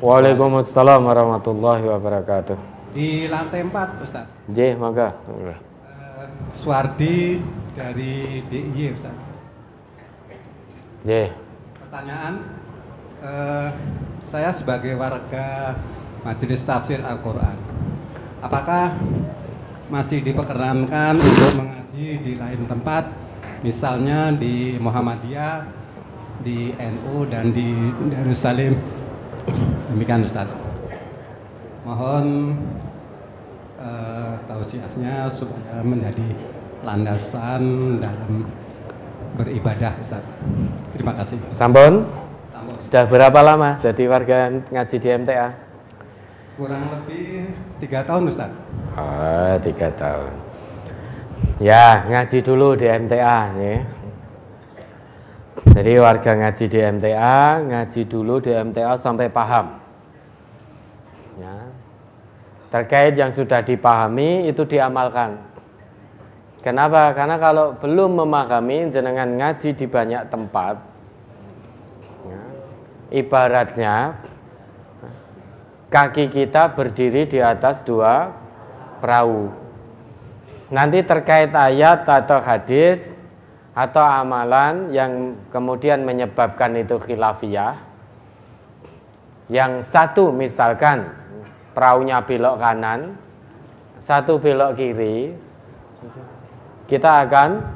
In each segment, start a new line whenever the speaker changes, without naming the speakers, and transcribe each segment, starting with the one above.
Waalaikumsalam warahmatullahi wabarakatuh.
Di lantai 4, Ustaz.
J, maka.
Suwardi dari DIY, Ustaz.
J.
Pertanyaan, saya sebagai warga Majelis Tafsir Al-Quran, apakah masih diperkenankan untuk mengaji di lain tempat, misalnya di Muhammadiyah, di NU, dan di Darussalim? Demikian, Ustaz. Mohon tausiahnya supaya menjadi landasan dalam beribadah, Ustaz. Terima kasih.
Sampun? Sudah berapa lama jadi warga ngaji di MTA?
Kurang lebih 3 tahun, Ustaz.
3 tahun. Ya, ngaji dulu di MTA nih. Jadi warga ngaji di MTA, ngaji dulu di MTA sampai paham. Ya. Terkait yang sudah dipahami itu diamalkan. Kenapa? Karena kalau belum memahami, jenengan ngaji di banyak tempat, ya, ibaratnya kaki kita berdiri di atas 2 perahu. Nanti terkait ayat atau hadis atau amalan yang kemudian menyebabkan itu khilafiyah, yang satu misalkan perahunya belok kanan, satu belok kiri, kita akan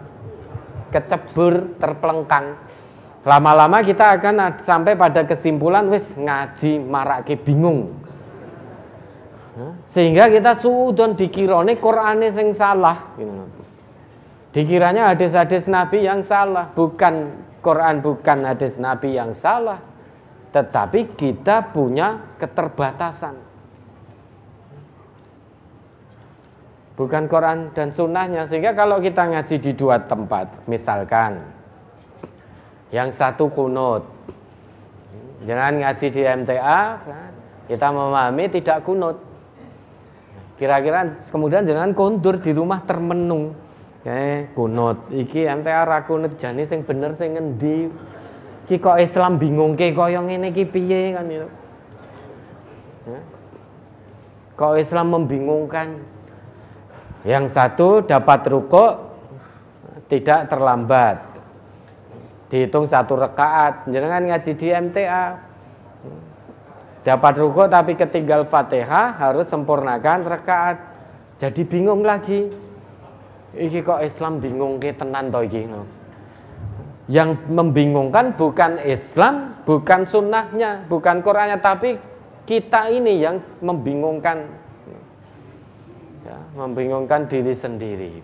kecebur, terpelengkang. Lama-lama kita akan sampai pada kesimpulan wis ngaji marake bingung. Sehingga kita suudon dikirone Qur'ane sing salah. Dikiranya hadis-hadis Nabi yang salah, bukan Quran, bukan hadis Nabi yang salah, tetapi kita punya keterbatasan. Bukan Quran dan sunnahnya. Sehingga kalau kita ngaji di 2 tempat, misalkan yang satu kunut, jangan ngaji di MTA, kita memahami tidak kunut. Kira-kira kemudian jangan kondur di rumah termenung. Kunut, iki MTA ra kunut, jane sing bener sing ngendi? Ki kok Islam bingungke kaya ngene iki piye kan itu. Kok Islam membingungkan? Yang satu dapat rukuk tidak terlambat, dihitung 1 rakaat. Jangan ngaji di MTA, dapat rukuk tapi ketinggal Fatihah, harus sempurnakan rakaat. Jadi bingung lagi. Iki kok Islam bingung ke tenan to iki. Yang membingungkan bukan Islam, bukan sunnahnya, bukan Qur'annya, tapi kita ini yang membingungkan, ya, membingungkan diri sendiri.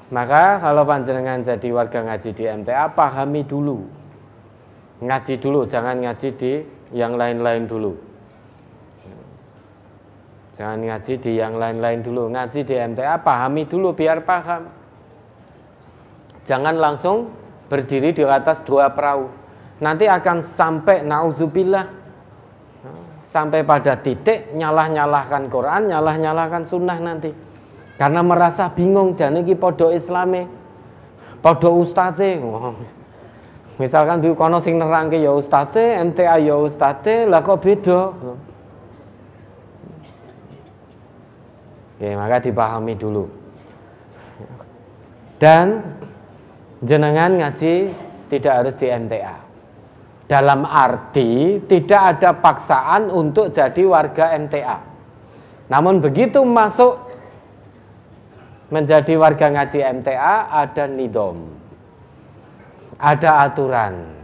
Maka kalau panjenengan jadi warga ngaji di MTA, pahami dulu, ngaji dulu, jangan ngaji di yang lain-lain dulu. Jangan ngaji di yang lain-lain dulu. Ngaji di MTA, pahami dulu biar paham. Jangan langsung berdiri di atas 2 perahu. Nanti akan sampai naudzubillah, sampai pada titik nyalah-nyalahkan Quran, nyalah-nyalahkan sunnah nanti. Karena merasa bingung, jane iki padha islame, padha ustaze. Misalkan di kono sing nerangke ya ustaze, MTA ya ustaze, lah kok beda. Oke, maka dipahami dulu. Dan jenengan ngaji tidak harus di MTA. Dalam arti tidak ada paksaan untuk jadi warga MTA. Namun begitu masuk menjadi warga ngaji MTA, ada nidom, ada aturan.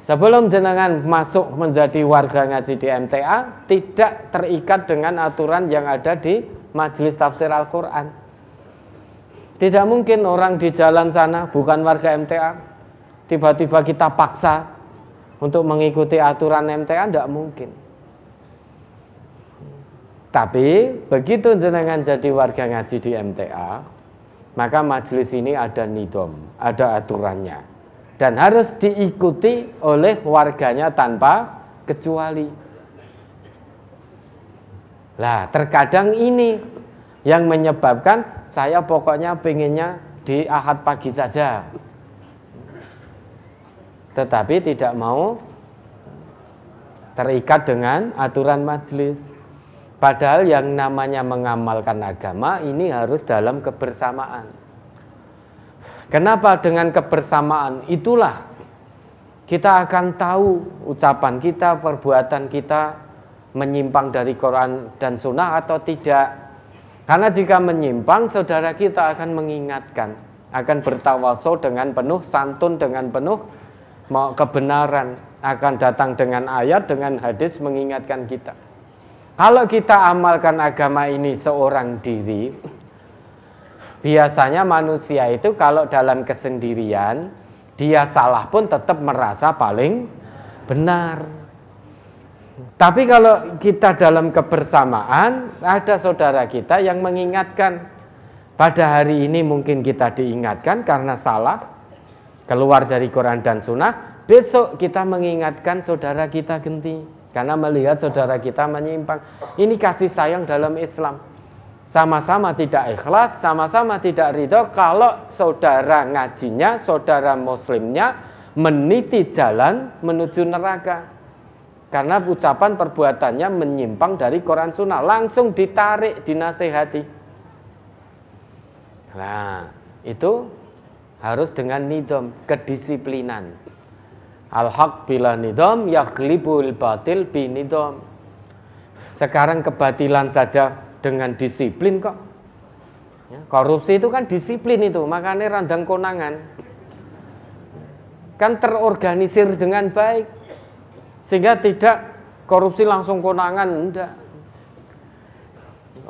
Sebelum jenengan masuk menjadi warga ngaji di MTA, tidak terikat dengan aturan yang ada di Majelis Tafsir Al-Quran. Tidak mungkin orang di jalan sana bukan warga MTA, tiba-tiba kita paksa untuk mengikuti aturan MTA, tidak mungkin. Tapi begitu jenengan jadi warga ngaji di MTA, maka majelis ini ada nidom, ada aturannya. Dan harus diikuti oleh warganya tanpa kecuali. Lah, terkadang ini yang menyebabkan saya pokoknya pengennya di Ahad pagi saja, tetapi tidak mau terikat dengan aturan majelis. Padahal yang namanya mengamalkan agama ini harus dalam kebersamaan. Kenapa dengan kebersamaan? Itulah kita akan tahu ucapan kita, perbuatan kita menyimpang dari Quran dan Sunnah atau tidak. Karena jika menyimpang, saudara kita akan mengingatkan, akan bertawasul dengan penuh santun, dengan penuh kebenaran, akan datang dengan ayat, dengan hadis mengingatkan kita. Kalau kita amalkan agama ini seorang diri, biasanya manusia itu kalau dalam kesendirian, dia salah pun tetap merasa paling benar. Tapi kalau kita dalam kebersamaan, ada saudara kita yang mengingatkan. Pada hari ini mungkin kita diingatkan karena salah, keluar dari Quran dan Sunnah. Besok kita mengingatkan saudara kita ganti karena melihat saudara kita menyimpang. Ini kasih sayang dalam Islam. Sama-sama tidak ikhlas, sama-sama tidak ridho kalau saudara ngajinya, saudara muslimnya meniti jalan menuju neraka. Karena ucapan perbuatannya menyimpang dari Quran Sunnah, langsung ditarik, dinasehati. Nah, itu harus dengan nidom, kedisiplinan. Al-haq bila nidom, yakhlibul batil binidom. Sekarang kebatilan saja dengan disiplin kok. Korupsi itu kan disiplin itu, makanya randang konangan. Kan terorganisir dengan baik. Sehingga tidak korupsi langsung konangan, enggak.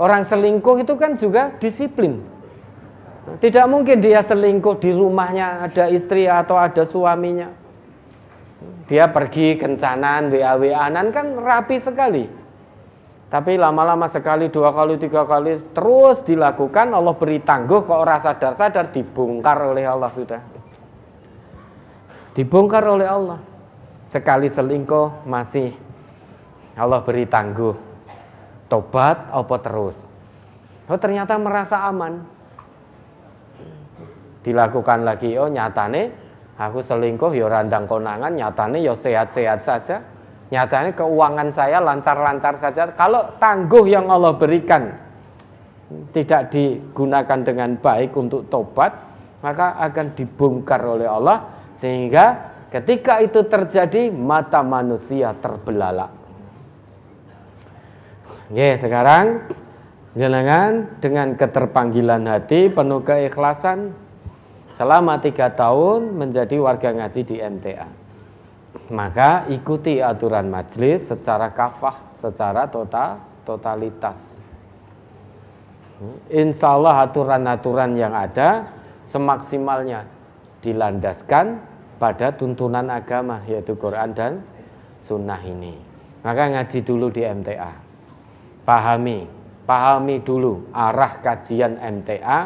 Orang selingkuh itu kan juga disiplin. Tidak mungkin dia selingkuh di rumahnya ada istri atau ada suaminya. Dia pergi kencanan, WA-WA-an kan rapi sekali. Tapi lama-lama sekali, 2 kali, 3 kali terus dilakukan, Allah beri tangguh, kok ora sadar-sadar dibongkar oleh Allah sudah. Dibongkar oleh Allah. Sekali selingkuh masih Allah beri tangguh. Tobat apa terus? Oh ternyata merasa aman. Dilakukan lagi, oh nyatane aku selingkuh ya randang konangan, nyatane ya sehat-sehat saja. Nyatanya keuangan saya lancar-lancar saja. Kalau tangguh yang Allah berikan tidak digunakan dengan baik untuk tobat, maka akan dibongkar oleh Allah. Sehingga ketika itu terjadi, mata manusia terbelalak. Oke, sekarang jenengan dengan keterpanggilan hati, penuh keikhlasan, selama 3 tahun menjadi warga ngaji di MTA. Maka ikuti aturan majelis secara kafah, secara totalitas. Insya Allah aturan-aturan yang ada semaksimalnya dilandaskan pada tuntunan agama, yaitu Quran dan Sunnah ini. Maka ngaji dulu di MTA. Pahami dulu arah kajian MTA,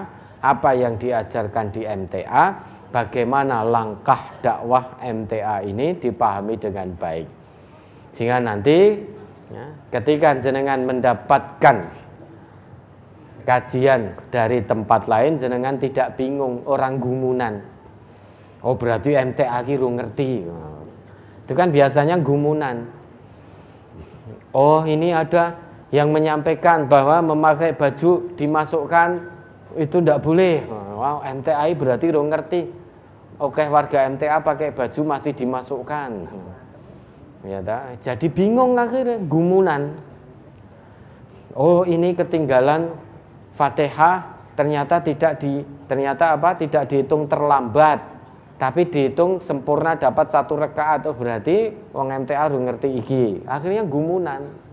apa yang diajarkan di MTA, bagaimana langkah dakwah MTA ini dipahami dengan baik. Sehingga nanti ya, ketika jenengan mendapatkan kajian dari tempat lain, jenengan tidak bingung, orang gumunan. Oh berarti MTA kira ngerti. Itu kan biasanya gumunan. Oh ini ada yang menyampaikan bahwa memakai baju dimasukkan itu tidak boleh. Wow, MTI berarti kira ngerti. Oke, warga MTA pakai baju masih dimasukkan. Ya, jadi bingung akhirnya, gumunan. Oh, ini ketinggalan Fatihah, ternyata tidak dihitung terlambat, tapi dihitung sempurna dapat 1 rakaat. Oh, berarti wong MTA harus ngerti iki. Akhirnya gumunan.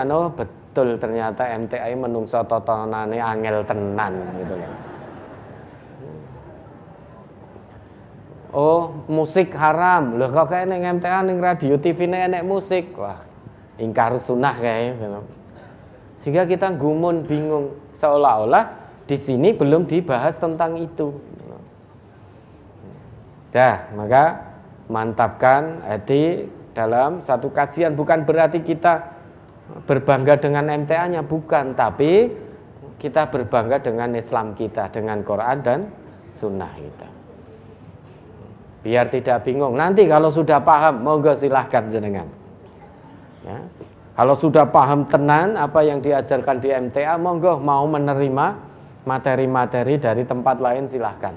Oh, betul ternyata MTA menungso totonane angel tenan gitu kan. Oh, musik haram. Loh kok kayak ning MTA ning radio TV-ne enek musik. Wah, ingkar sunnah kayaknya. Sehingga kita gumun, bingung, seolah-olah di sini belum dibahas tentang itu. Nah, maka mantapkan hati dalam satu kajian. Bukan berarti kita berbangga dengan MTA-nya, bukan, tapi kita berbangga dengan Islam kita, dengan Quran dan Sunnah kita. biar tidak bingung. Nanti kalau sudah paham, monggo silahkan jenengan. Ya. Kalau sudah paham tenan apa yang diajarkan di MTA, monggo mau menerima materi-materi dari tempat lain silahkan.